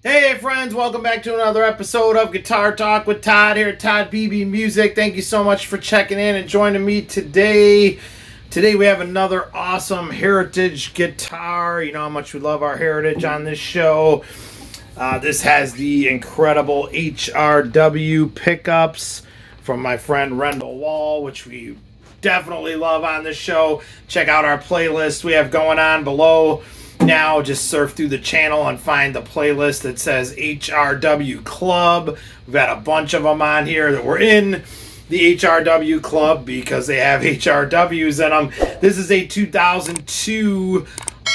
Hey friends, welcome back to another episode of Guitar Talk with Todd here at Todd Beebe Music. Thank you so much for checking in and joining me today. Today we have another awesome heritage guitar. You know how much we love our heritage on this show. This has the incredible HRW pickups from my friend Rendal Wall, which we definitely love on this show. Check out our playlist we have going on below. Now just surf through the channel and find the playlist that says HRW Club. We've got a bunch of them on here that were in the HRW Club because they have HRWs in them. This is a 2002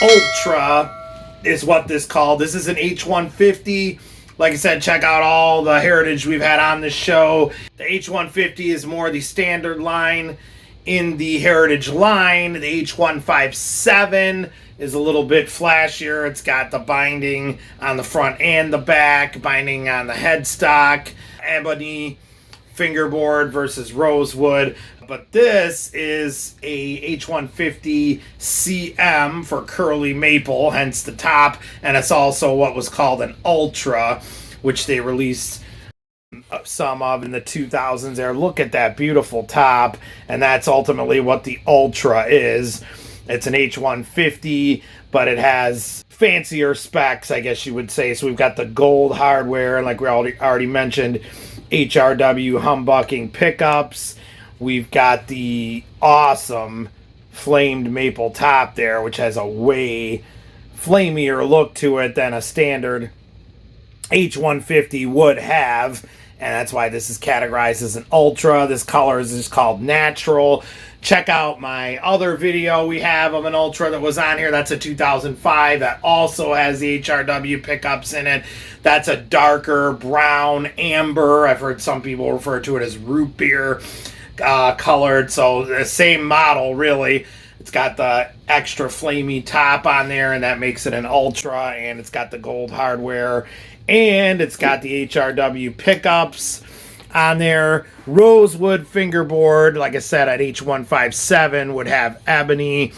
Ultra is what this called. This is an H-150. Like I said, check out all the heritage we've had on this show. The H-150 is more the standard line in the heritage line. The H-157 is a little bit flashier. It's got the binding on the front and the back, binding on the headstock, ebony fingerboard versus rosewood. But this is a H-150 CM for curly maple, hence the top, and it's also what was called an Ultra, which they released some of in the 2000s there. Look at that beautiful top, and that's ultimately what the Ultra is. It's an H-150, but it has fancier specs, I guess you would say. So we've got the gold hardware, and like we already mentioned, HRW humbucking pickups. We've got the awesome flamed maple top there, which has a way flamier look to it than a standard H-150 would have. And that's why this is categorized as an Ultra. This color is just called Natural. Check out my other video we have of an Ultra that was on here. That's a 2005 that also has the HRW pickups in it. That's a darker brown amber. I've heard some people refer to it as root beer colored. So the same model, really. It's got the extra flamey top on there, and that makes it an Ultra. And it's got the gold hardware, and it's got the HRW pickups on there. Rosewood fingerboard, like I said, at H-157 would have ebony.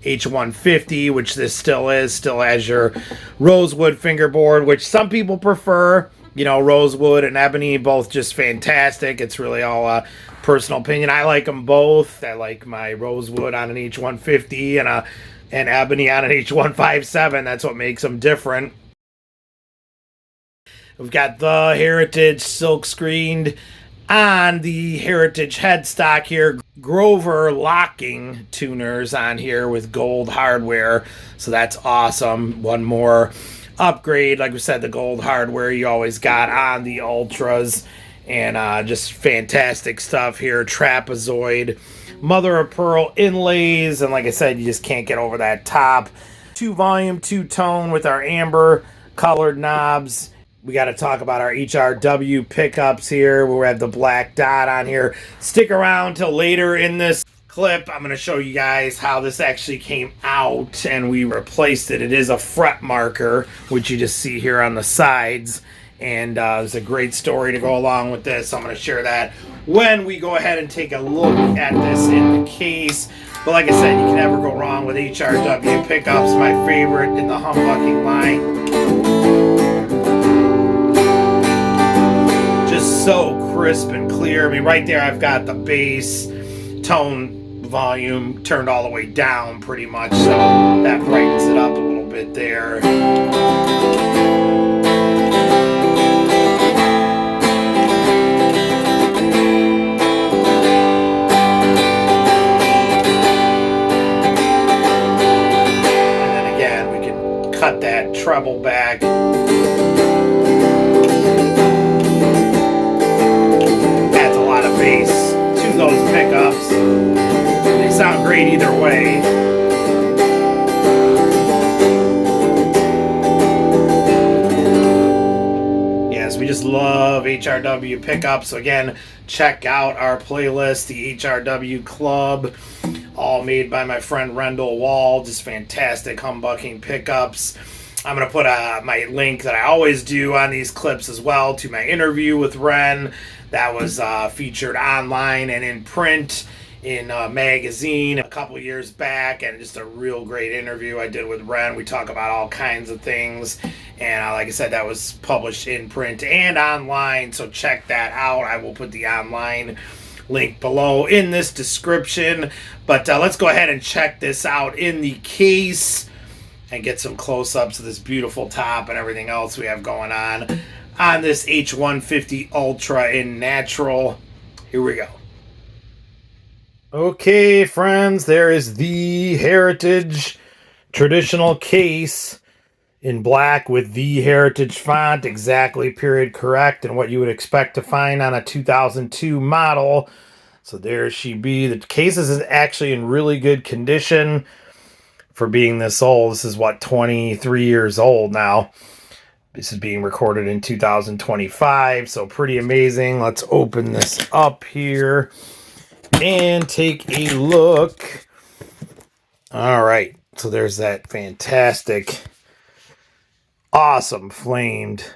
H-150, which this still has your rosewood fingerboard, which some people prefer. You know, rosewood and ebony, both just fantastic. It's really all a personal opinion. I like them both. I like my rosewood on an H-150 and ebony on an H-157. That's what makes them different. We've got the Heritage silk screened on the Heritage headstock here. Grover locking tuners on here with gold hardware. So that's awesome. One more upgrade. Like we said, the gold hardware you always got on the Ultras. And just fantastic stuff here. Trapezoid, mother of pearl inlays. And like I said, you just can't get over that top. 2-volume, 2-tone with our amber colored knobs. We got to talk about our HRW pickups here. We have the black dot on here. Stick around till later in this clip. I'm going to show you guys how this actually came out and we replaced it. It is a fret marker, which you just see here on the sides. And there's a great story to go along with this. I'm going to share that when we go ahead and take a look at this in the case. But like I said, you can never go wrong with HRW pickups. My favorite in the humbucking line. So crisp and clear. I mean, right there I've got the bass tone volume turned all the way down pretty much, so that brightens it up a little bit there. And then again, we can cut that treble back. Bass to those pickups. They sound great either way. Yes, we just love HRW pickups. So again, check out our playlist, the HRW Club, all made by my friend Rendal Wall. Just fantastic humbucking pickups. I'm going to put my link that I always do on these clips as well to my interview with Ren. That was featured online and in print in a magazine a couple years back, and just a real great interview I did with Ren. We talk about all kinds of things, and like I said, that was published in print and online, so check that out. I will put the online link below in this description. But let's go ahead and check this out in the case and get some close-ups of this beautiful top and everything else we have going on this H-150 Ultra in natural. Here we go. Okay, friends, there is the Heritage traditional case in black with the Heritage font, exactly period correct, and what you would expect to find on a 2002 model. So there she be. The case is actually in really good condition for being this old. This is, what, 23 years old now. This is being recorded in 2025, so pretty amazing. Let's open this up here and take a look. All right, so there's that fantastic, awesome flamed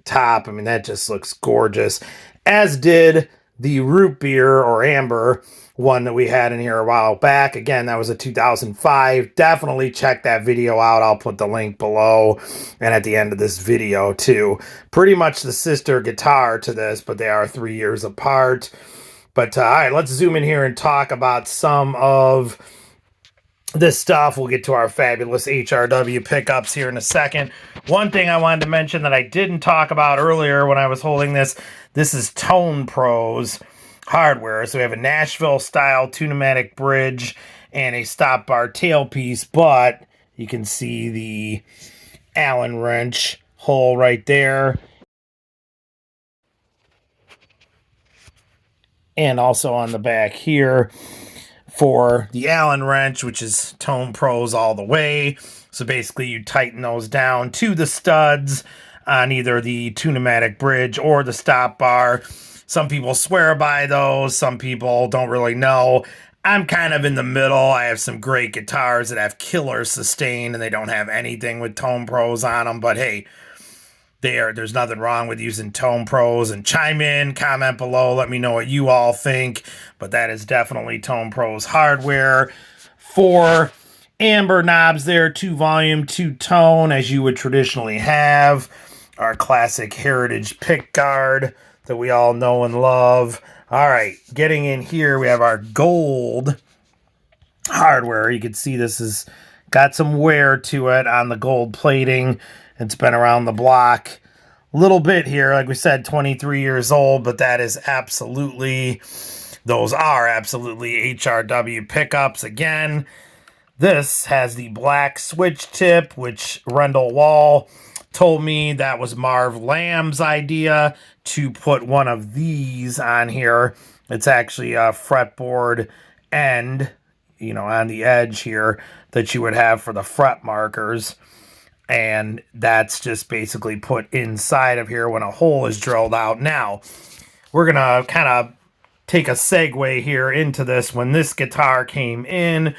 top. I mean, that just looks gorgeous, as did the root beer or amber one that we had in here a while back. Again, that was a 2005. Definitely check that video out. I'll put the link below and at the end of this video too. Pretty much the sister guitar to this, but they are 3 years apart. But all right, let's zoom in here and talk about some of this stuff. We'll get to our fabulous HRW pickups here in a second. One thing I wanted to mention that I didn't talk about earlier when I was holding this is tonepros hardware. So we have a Nashville style 2-pneumatic bridge and a stop bar tailpiece, but you can see the Allen wrench hole right there. And also on the back here for the Allen wrench, which is tonepros all the way. So basically you tighten those down to the studs on either the 2-pneumatic bridge or the stop bar. Some people swear by those. Some people don't really know. I'm kind of in the middle. I have some great guitars that have killer sustain and they don't have anything with tonepros on them. But hey, there's nothing wrong with using tonepros. And chime in, comment below, let me know what you all think. But that is definitely tonepros hardware. 4 amber knobs there, 2 volume, 2 tone, as you would traditionally have. Our classic Heritage pick guard that we all know and love. All right, getting in here, we have our gold hardware. You can see this has got some wear to it on the gold plating. It's been around the block a little bit here. Like we said, 23 years old, but those are absolutely HRW pickups. Again, this has the black switch tip, which Rendal Wall told me that was marvlamb's idea to put one of these on here. It's actually a fretboard end, on the edge here that you would have for the fret markers. And that's just basically put inside of here when a hole is drilled out. Now, we're going to kind of take a segue here into this. When this guitar came in,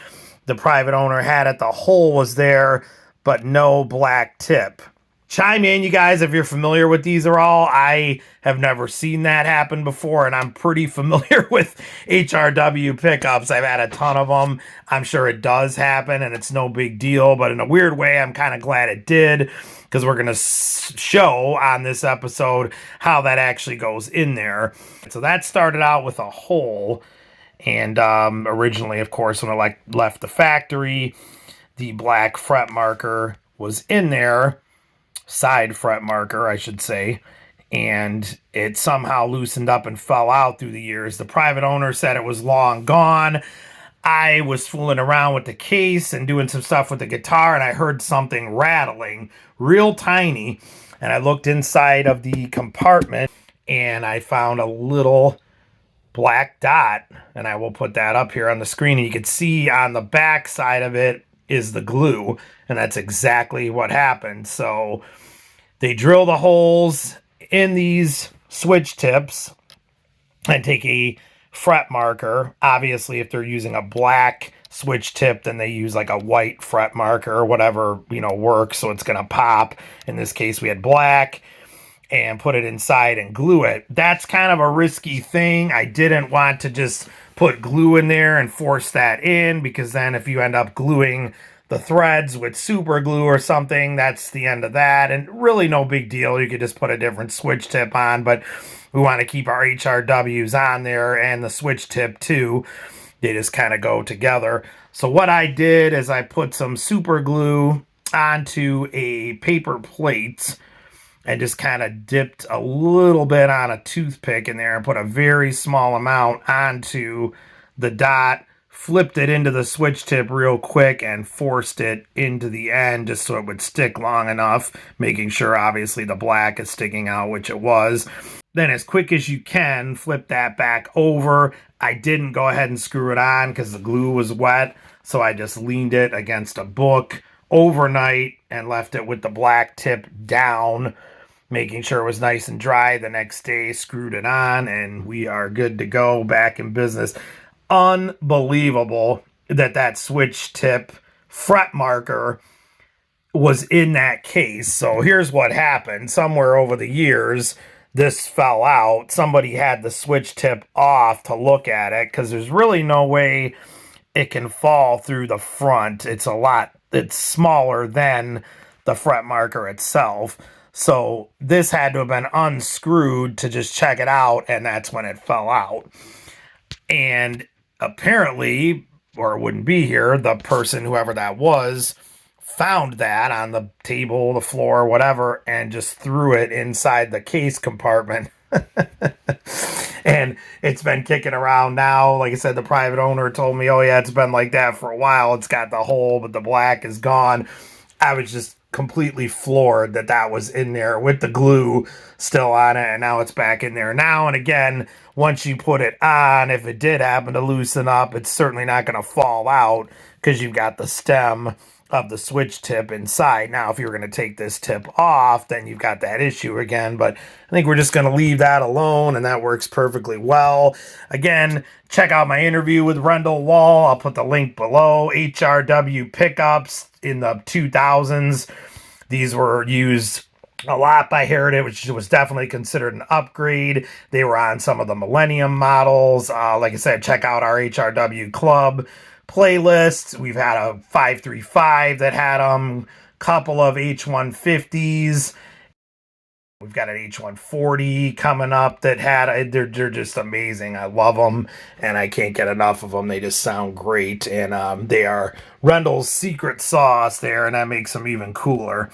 the private owner had it. The hole was there, but no black tip. Chime in, you guys, if you're familiar with these at all. I have never seen that happen before, and I'm pretty familiar with HRW pickups. I've had a ton of them. I'm sure it does happen, and it's no big deal, but in a weird way, I'm kind of glad it did, because we're going to show on this episode how that actually goes in there. So that started out with a hole, and originally, of course, when it left the factory, the black fret marker was in there. Side fret marker, I should say, and it somehow loosened up and fell out through the years. The private owner said it was long gone. I was fooling around with the case and doing some stuff with the guitar, and I heard something rattling, real tiny, and I looked inside of the compartment, and I found a little black dot, and I will put that up here on the screen, and you can see on the back side of it is the glue, and that's exactly what happened. So they drill the holes in these switch tips and take a fret marker. Obviously, if they're using a black switch tip, then they use like a white fret marker or whatever, works, so it's going to pop. In this case, we had black. and put it inside and glue it. That's kind of a risky thing. I didn't want to just put glue in there and force that in, because then if you end up gluing the threads with super glue or something, that's the end of that. And really no big deal. You could just put a different switch tip on, but we want to keep our HRWs on there and the switch tip too. They just kind of go together. So what I did is I put some super glue onto a paper plate and just kind of dipped a little bit on a toothpick in there and put a very small amount onto the dot, flipped it into the switch tip real quick and forced it into the end just so it would stick long enough, making sure obviously the black is sticking out, which it was. Then as quick as you can, flip that back over. I didn't go ahead and screw it on because the glue was wet, so I just leaned it against a book overnight and left it with the black tip down, making sure it was nice and dry. The next day, screwed it on, and we are good to go, back in business. Unbelievable that switch tip fret marker was in that case. So here's what happened. Somewhere over the years, this fell out. Somebody had the switch tip off to look at it, because there's really no way it can fall through the front. It's smaller than the fret marker itself. So this had to have been unscrewed to just check it out, and that's when it fell out. And apparently, or it wouldn't be here, the person, whoever that was, found that on the table, the floor, whatever, and just threw it inside the case compartment. And it's been kicking around now. Like I said, the private owner told me, oh yeah, it's been like that for a while. It's got the hole, but the black is gone. I was just completely floored that was in there with the glue still on it, and now it's back in there now. And again, once you put it on, if it did happen to loosen up, it's certainly not going to fall out because you've got the stem of the switch tip inside. Now, if you're going to take this tip off, then you've got that issue again, but I think we're just going to leave that alone, and that works perfectly well. Again, check out my interview with Rendal Wall. I'll put the link below. HRW pickups in the 2000s. These were used a lot by Heritage, which was definitely considered an upgrade. They were on some of the Millennium models. Like I said, check out our HRW Club playlist. We've had a 535 that had a couple of H-150s. We've got an H-140 coming up that had they're just amazing. I love them, and I can't get enough of them. They just sound great, and they are Rendal's secret sauce there, and that makes them even cooler.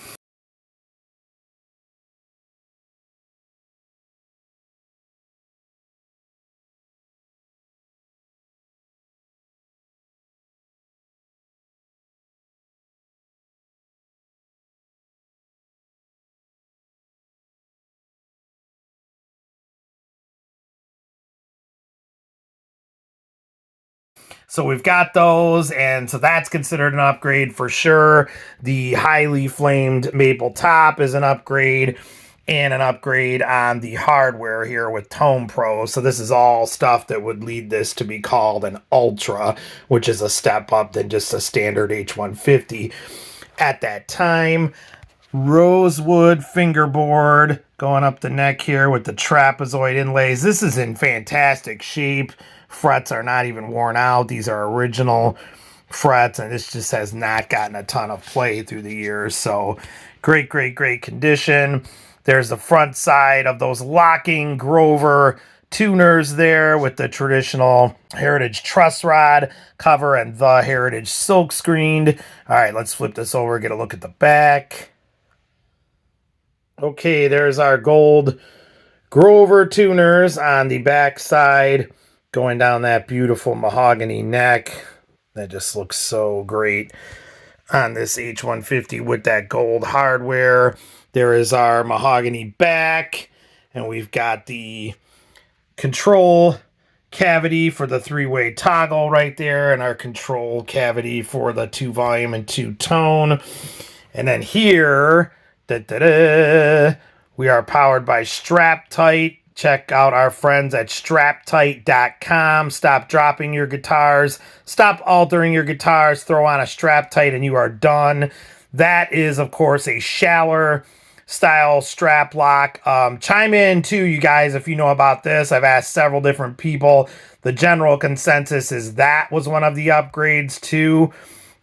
So we've got those, and so that's considered an upgrade for sure. The highly flamed maple top is an upgrade, and an upgrade on the hardware here with tonepros. So this is all stuff that would lead this to be called an Ultra, which is a step up than just a standard H-150 at that time. Rosewood fingerboard going up the neck here with the trapezoid inlays. This is in fantastic shape. Frets are not even worn out. These are original frets, and this just has not gotten a ton of play through the years. So great condition. There's the front side of those locking Grover tuners there with the traditional Heritage truss rod cover and the Heritage silk screened. All right, let's flip this over, get a look at the back. Okay, there's our gold Grover tuners on the back side, going down that beautiful mahogany neck. That just looks so great on this H-150 with that gold hardware. There is our mahogany back, and we've got the control cavity for the three-way toggle right there, and our control cavity for the 2-volume and 2-tone. And then here, we are powered by Straptight. Check out our friends at straptight.com. Stop dropping your guitars. Stop altering your guitars. Throw on a Straptight and you are done. That is, of course, a shallower style strap lock. Chime in too, you guys, if you know about this. I've asked several different people. The general consensus is that was one of the upgrades too,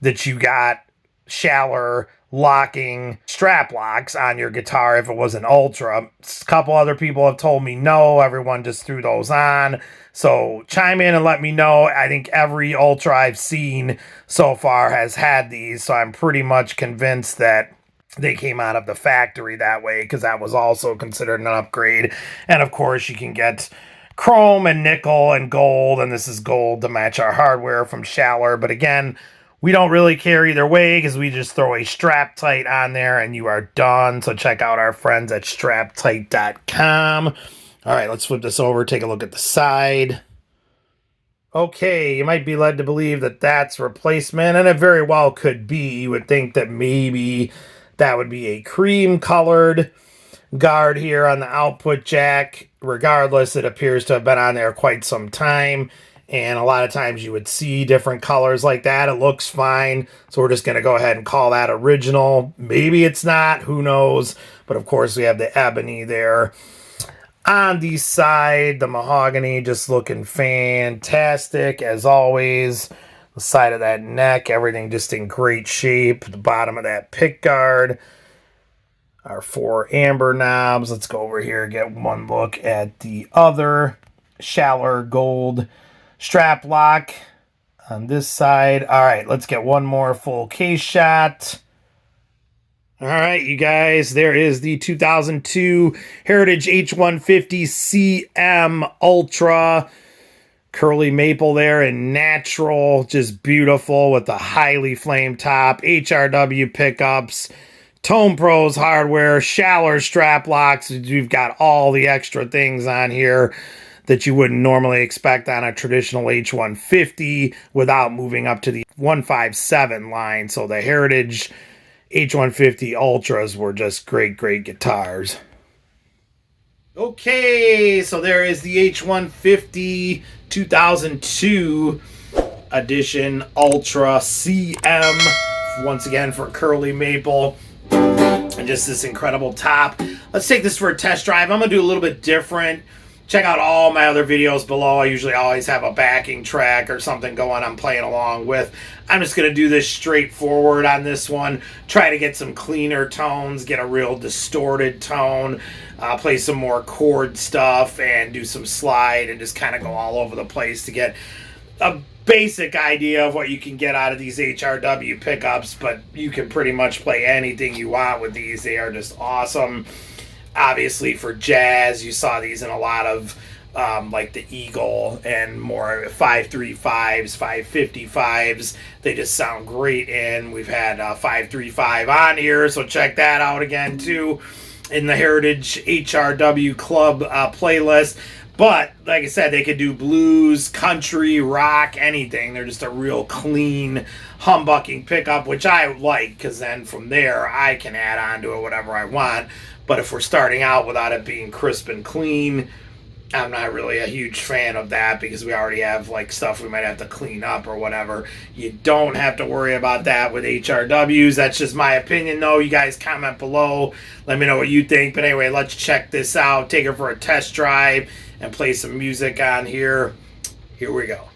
that you got shallower locking strap locks on your guitar if it was an Ultra. A couple other people have told me no, everyone just threw those on. So chime in and let me know. I think every Ultra I've seen so far has had these, so I'm pretty much convinced that they came out of the factory that way, because that was also considered an upgrade. And of course you can get chrome and nickel and gold, and this is gold to match our hardware from Schaller. But again, we don't really care either way, because we just throw a Straptight on there and you are done. So check out our friends at straptight.com. All right, let's flip this over, take a look at the side. Okay, you might be led to believe that that's replacement, and it very well could be. You would think that maybe that would be a cream-colored guard here on the output jack. Regardless, it appears to have been on there quite some time, and a lot of times you would see different colors like that. It looks fine, so we're just going to go ahead and call that original. Maybe it's not, who knows, but of course we have the ebony there. On the side, the mahogany just looking fantastic as always. The side of that neck, everything just in great shape. The bottom of that pick guard. Our 4 amber knobs. Let's go over here and get one look at the other Schaller gold strap lock on this side. All right, let's get one more full case shot. All right, you guys, there is the 2002 Heritage H-150 CM Ultra. Curly maple there and natural, just beautiful with the highly flame top, HRW pickups, tonepros hardware, Schaller strap locks. You've got all the extra things on here that you wouldn't normally expect on a traditional H-150 without moving up to the 157 line. So the Heritage H-150 Ultras were just great, great guitars. Okay, so there is the H-150 2002 edition Ultra CM. Once again for curly maple. And just this incredible top. Let's take this for a test drive. I'm going to do a little bit different. Check out all my other videos below. I usually always have a backing track or something going I'm playing along with. I'm just going to do this straightforward on this one. Try to get some cleaner tones, get a real distorted tone, play some more chord stuff, and do some slide and just kind of go all over the place to get a basic idea of what you can get out of these HRW pickups. But you can pretty much play anything you want with these. They are just awesome. Obviously for jazz, you saw these in a lot of like the Eagle and more 535s, 555s. They just sound great in. We've had 535 on here, so check that out again too in the Heritage HRW Club playlist. But like I said, they could do blues, country, rock, anything. They're just a real clean humbucking pickup, which I like, because then from there I can add on to it whatever I want. But if we're starting out without it being crisp and clean, I'm not really a huge fan of that, because we already have like stuff we might have to clean up or whatever. You don't have to worry about that with HRWs. That's just my opinion though. You guys comment below. Let me know what you think. But anyway, let's check this out. Take it for a test drive and play some music on here. Here we go.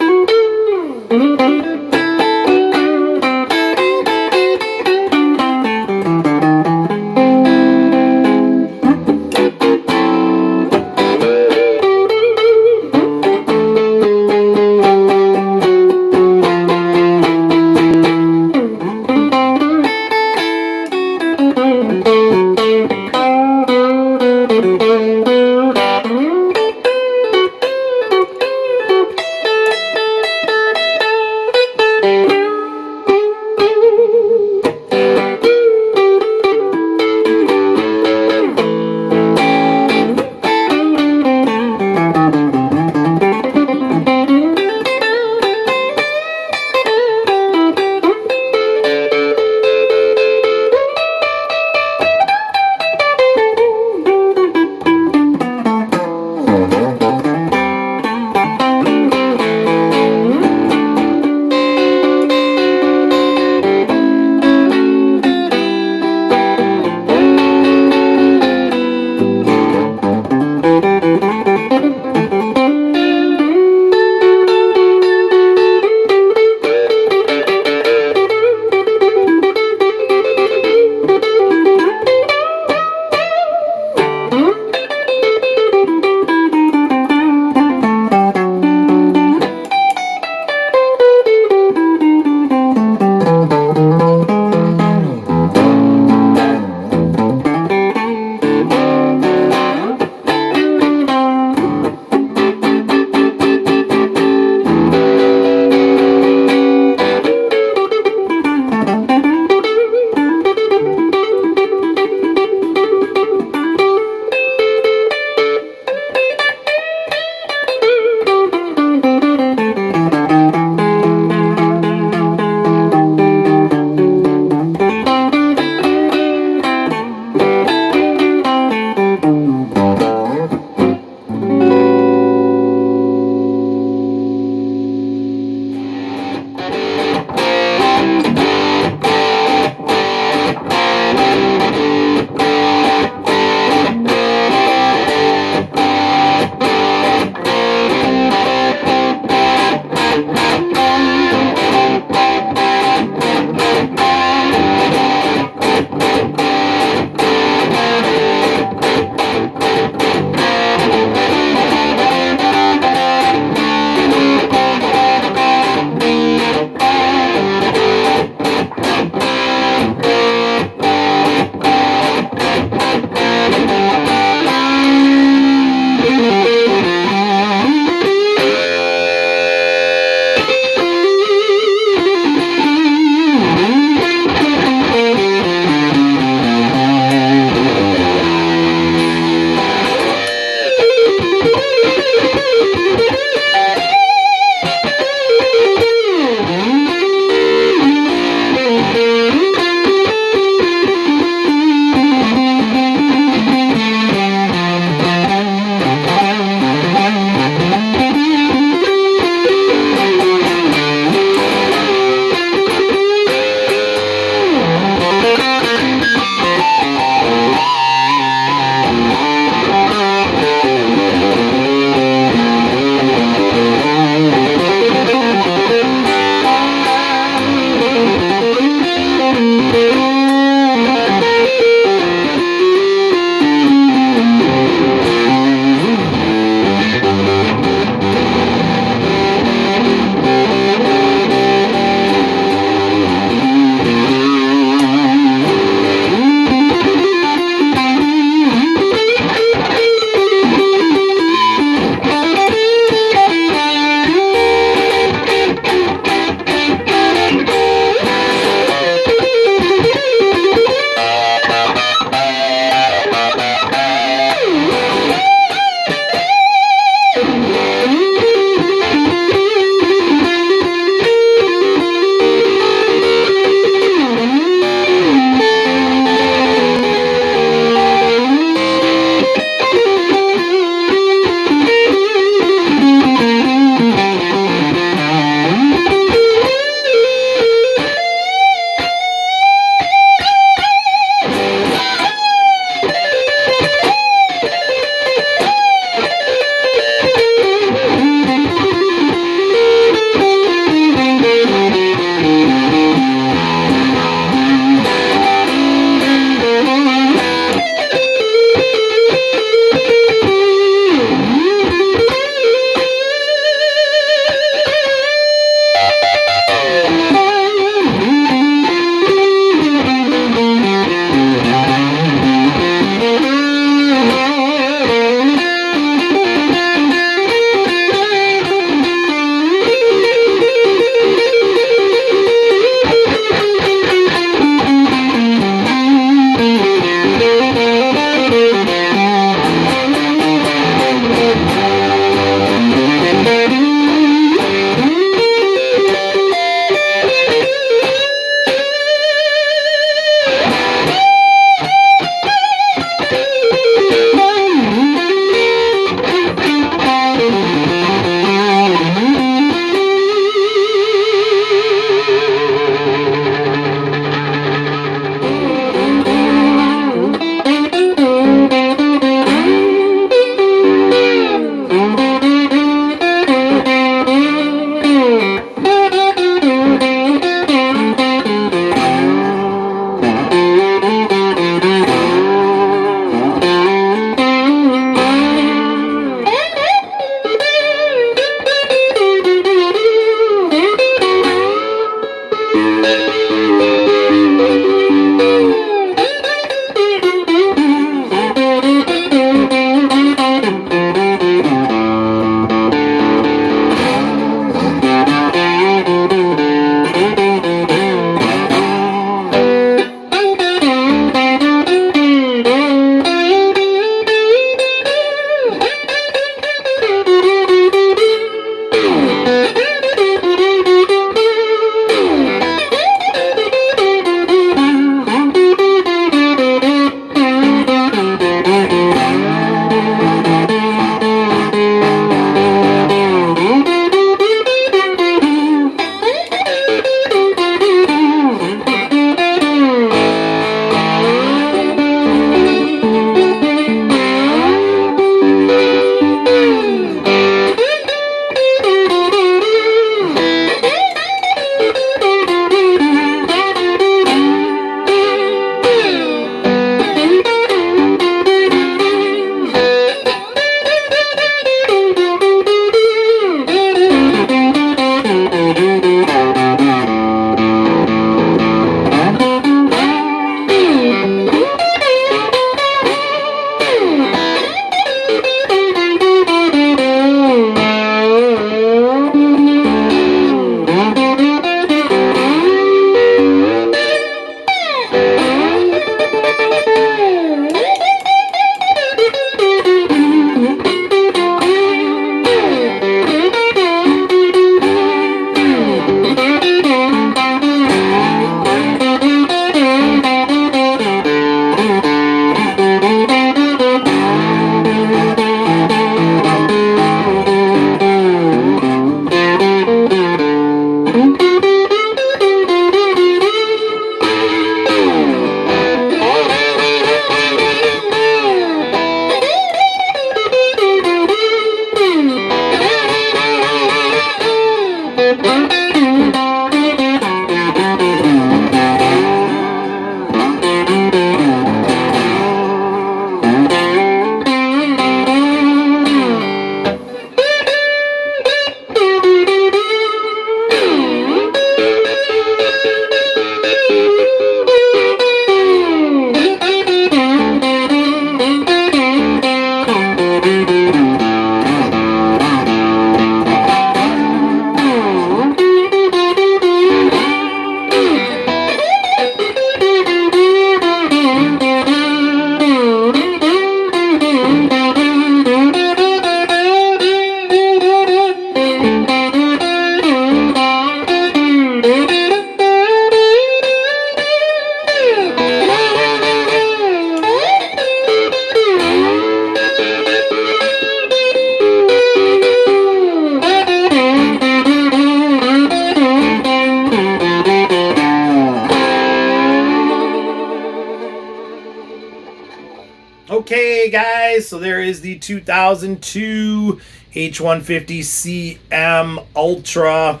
Okay, guys, so there is the 2002 H-150 CM Ultra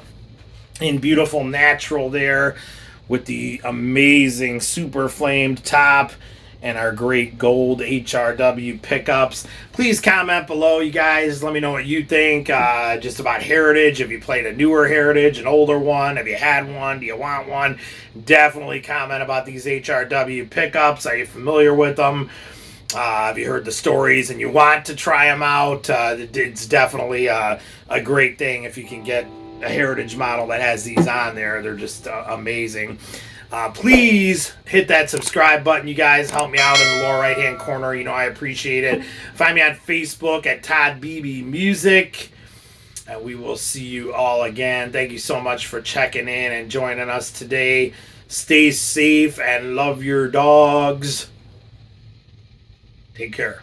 in beautiful natural there with the amazing super flamed top and our great gold HRW pickups. Please comment below, you guys. Let me know what you think just about Heritage. If you played a newer Heritage, an older one, have you had one, do you want one? Definitely comment about these HRW pickups. Are you familiar with them? Have you heard the stories and you want to try them out? It's definitely a great thing if you can get a Heritage model that has these on there. They're just amazing. Please hit that subscribe button, you guys. Help me out in the lower right hand corner. You know I appreciate it. Find me on Facebook at Todd Beebe Music. And we will see you all again. Thank you so much for checking in and joining us today. Stay safe and love your dogs. Take care.